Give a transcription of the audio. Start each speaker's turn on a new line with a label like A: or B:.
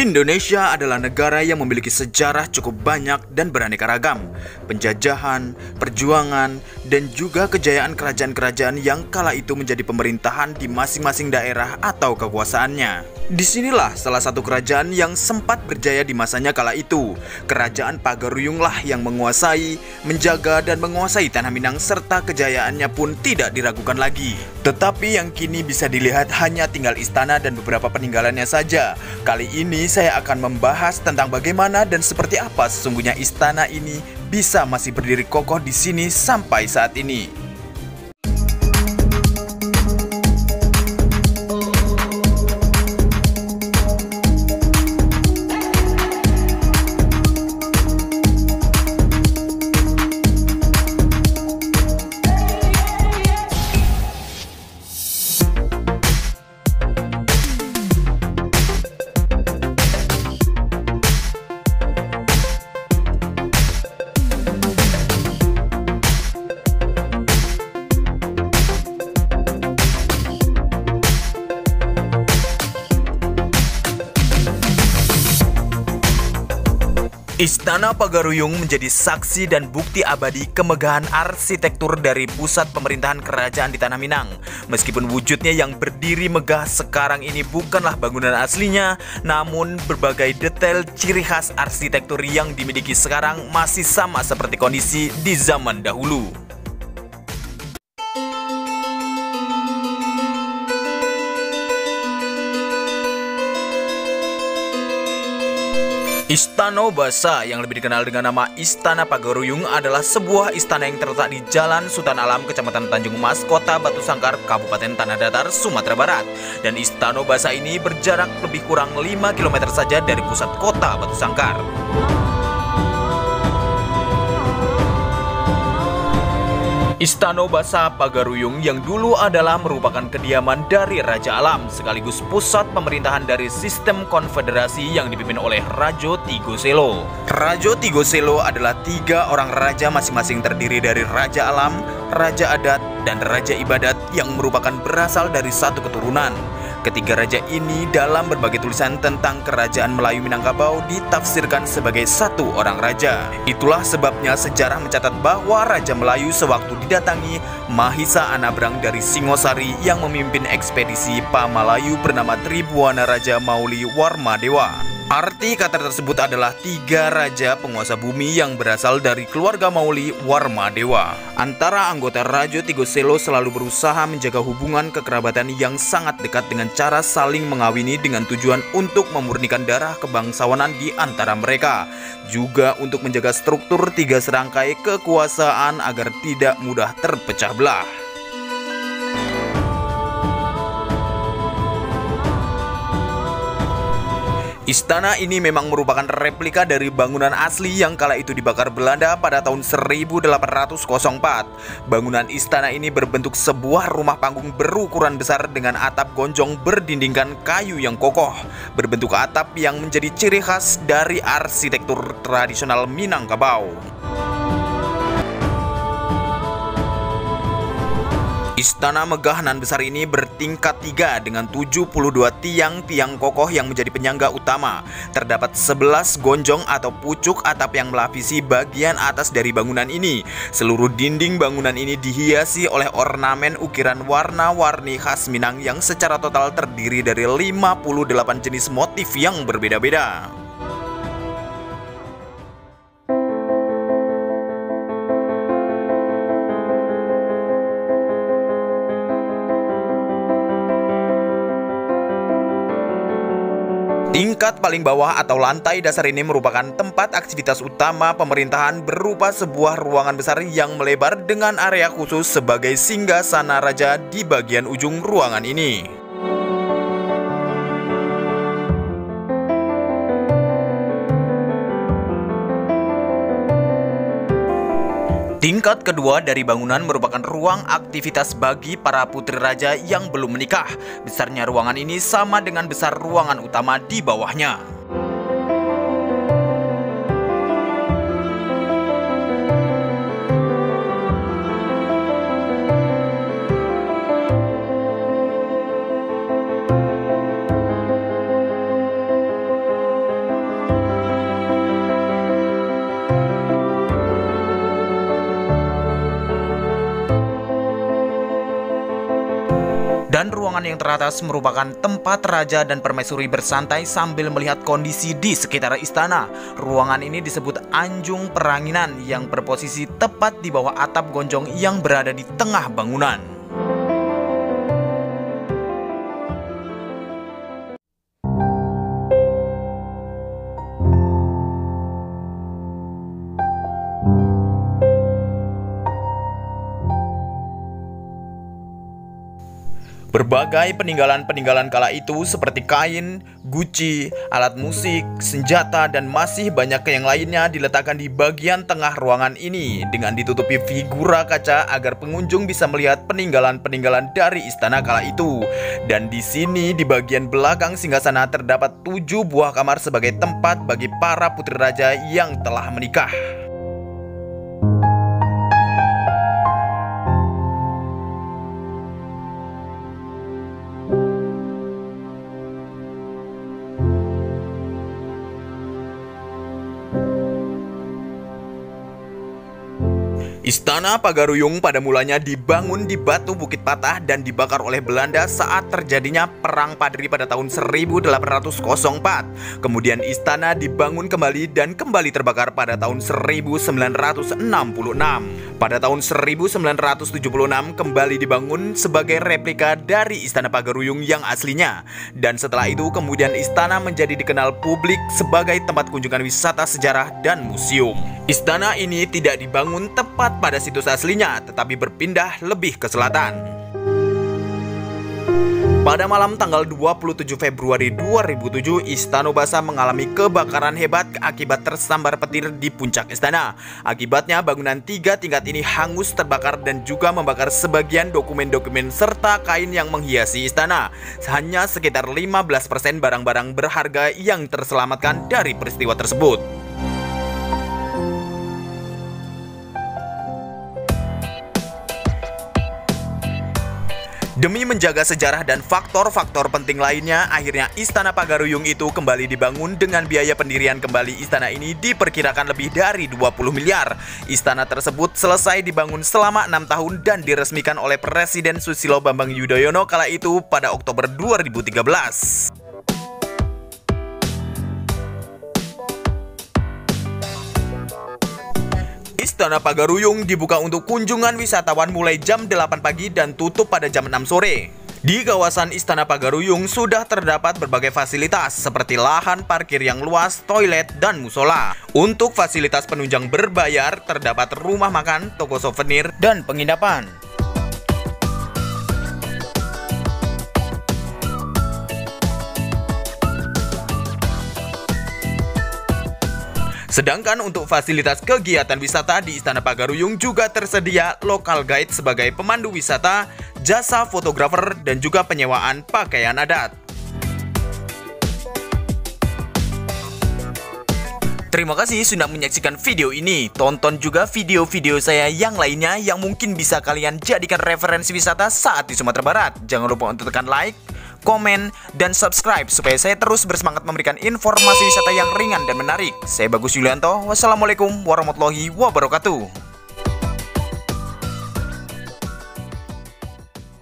A: Indonesia adalah negara yang memiliki sejarah cukup banyak dan beraneka ragam. Penjajahan, perjuangan, dan juga kejayaan kerajaan-kerajaan yang kala itu menjadi pemerintahan di masing-masing daerah atau kekuasaannya. Disinilah salah satu kerajaan yang sempat berjaya di masanya kala itu. Kerajaan Pagaruyunglah yang menguasai, menjaga, dan menguasai Tanah Minang serta kejayaannya pun tidak diragukan lagi. Tetapi yang kini bisa dilihat hanya tinggal istana dan beberapa peninggalannya saja. Kali ini saya akan membahas tentang bagaimana dan seperti apa sesungguhnya istana ini bisa masih berdiri kokoh di sini sampai saat ini. Istana Pagaruyung menjadi saksi dan bukti abadi kemegahan arsitektur dari pusat pemerintahan kerajaan di Tanah Minang. Meskipun wujudnya yang berdiri megah sekarang ini bukanlah bangunan aslinya, namun berbagai detail ciri khas arsitektur yang dimiliki sekarang masih sama seperti kondisi di zaman dahulu. Istana Basa yang lebih dikenal dengan nama Istana Pagaruyung adalah sebuah istana yang terletak di Jalan Sultan Alam, Kecamatan Tanjung Mas, Kota Batu Sangkar, Kabupaten Tanah Datar, Sumatera Barat. Dan Istana Basa ini berjarak lebih kurang 5 km saja dari pusat kota Batu Sangkar. Istana Basa Pagaruyung yang dulu adalah merupakan kediaman dari Raja Alam sekaligus pusat pemerintahan dari sistem konfederasi yang dipimpin oleh Rajo Tigo Selo. Rajo Tigo Selo adalah 3 orang raja masing-masing terdiri dari Raja Alam, Raja Adat, dan Raja Ibadat yang merupakan berasal dari satu keturunan. Ketiga raja ini dalam berbagai tulisan tentang kerajaan Melayu Minangkabau ditafsirkan sebagai satu orang raja. Itulah sebabnya sejarah mencatat bahwa Raja Melayu sewaktu didatangi Mahisa Anabrang dari Singosari yang memimpin ekspedisi Pamalayu bernama Tribuana Raja Mauli Warmadewa. Arti kata tersebut adalah 3 raja penguasa bumi yang berasal dari keluarga Mauli Warmadewa. Antara anggota Rajo Tigo Selo selalu berusaha menjaga hubungan kekerabatan yang sangat dekat dengan cara saling mengawini dengan tujuan untuk memurnikan darah kebangsawanan di antara mereka. Juga untuk menjaga struktur 3 serangkai kekuasaan agar tidak mudah terpecah belah. Istana ini memang merupakan replika dari bangunan asli yang kala itu dibakar Belanda pada tahun 1804. Bangunan istana ini berbentuk sebuah rumah panggung berukuran besar dengan atap gonjong berdindingkan kayu yang kokoh, berbentuk atap yang menjadi ciri khas dari arsitektur tradisional Minangkabau. Istana megah nan besar ini bertingkat 3 dengan 72 tiang-tiang kokoh yang menjadi penyangga utama. Terdapat 11 gonjong atau pucuk atap yang melapisi bagian atas dari bangunan ini. Seluruh dinding bangunan ini dihiasi oleh ornamen ukiran warna-warni khas Minang yang secara total terdiri dari 58 jenis motif yang berbeda-beda. Tingkat paling bawah atau lantai dasar ini merupakan tempat aktivitas utama pemerintahan berupa sebuah ruangan besar yang melebar dengan area khusus sebagai singgasana raja di bagian ujung ruangan ini. Tingkat kedua dari bangunan merupakan ruang aktivitas bagi para putri raja yang belum menikah. Besarnya ruangan ini sama dengan besar ruangan utama di bawahnya. Dan ruangan yang teratas merupakan tempat raja dan permaisuri bersantai sambil melihat kondisi di sekitar istana. Ruangan ini disebut Anjung Peranginan yang berposisi tepat di bawah atap gonjong yang berada di tengah bangunan. Berbagai peninggalan-peninggalan kala itu seperti kain, guci, alat musik, senjata, dan masih banyak yang lainnya diletakkan di bagian tengah ruangan ini dengan ditutupi figura kaca agar pengunjung bisa melihat peninggalan-peninggalan dari istana kala itu. Dan di sini di bagian belakang singgasana terdapat 7 buah kamar sebagai tempat bagi para putri raja yang telah menikah. Istana Pagaruyung pada mulanya dibangun di batu bukit patah dan dibakar oleh Belanda saat terjadinya Perang Padri pada tahun 1804. Kemudian istana dibangun kembali dan kembali terbakar pada tahun 1966. Pada tahun 1976 kembali dibangun sebagai replika dari Istana Pagaruyung yang aslinya. Dan setelah itu kemudian istana menjadi dikenal publik sebagai tempat kunjungan wisata sejarah dan museum. Istana ini tidak dibangun tepat pada situs aslinya, tetapi berpindah lebih ke selatan. Pada malam tanggal 27 Februari 2007, Istana Basa mengalami kebakaran hebat akibat tersambar petir di puncak istana. Akibatnya bangunan 3 tingkat ini hangus terbakar dan juga membakar sebagian dokumen-dokumen serta kain yang menghiasi istana. Hanya sekitar 15% barang-barang berharga yang terselamatkan dari peristiwa tersebut. Demi menjaga sejarah dan faktor-faktor penting lainnya, akhirnya Istana Pagaruyung itu kembali dibangun dengan biaya pendirian kembali istana ini diperkirakan lebih dari 20 miliar. Istana tersebut selesai dibangun selama 6 tahun dan diresmikan oleh Presiden Susilo Bambang Yudhoyono kala itu pada Oktober 2013. Istana Pagaruyung dibuka untuk kunjungan wisatawan mulai jam 8 pagi dan tutup pada jam 6 sore. Di kawasan Istana Pagaruyung sudah terdapat berbagai fasilitas seperti lahan parkir yang luas, toilet, dan musola. Untuk fasilitas penunjang berbayar terdapat rumah makan, toko souvenir, dan penginapan. Sedangkan untuk fasilitas kegiatan wisata di Istana Pagaruyung juga tersedia local guide sebagai pemandu wisata, jasa fotografer, dan juga penyewaan pakaian adat. Terima kasih sudah menyaksikan video ini. Tonton juga video-video saya yang lainnya yang mungkin bisa kalian jadikan referensi wisata saat di Sumatera Barat. Jangan lupa untuk tekan like, komen, dan subscribe supaya saya terus bersemangat memberikan informasi wisata yang ringan dan menarik. Saya Bagus Yulianto. Wassalamualaikum warahmatullahi wabarakatuh.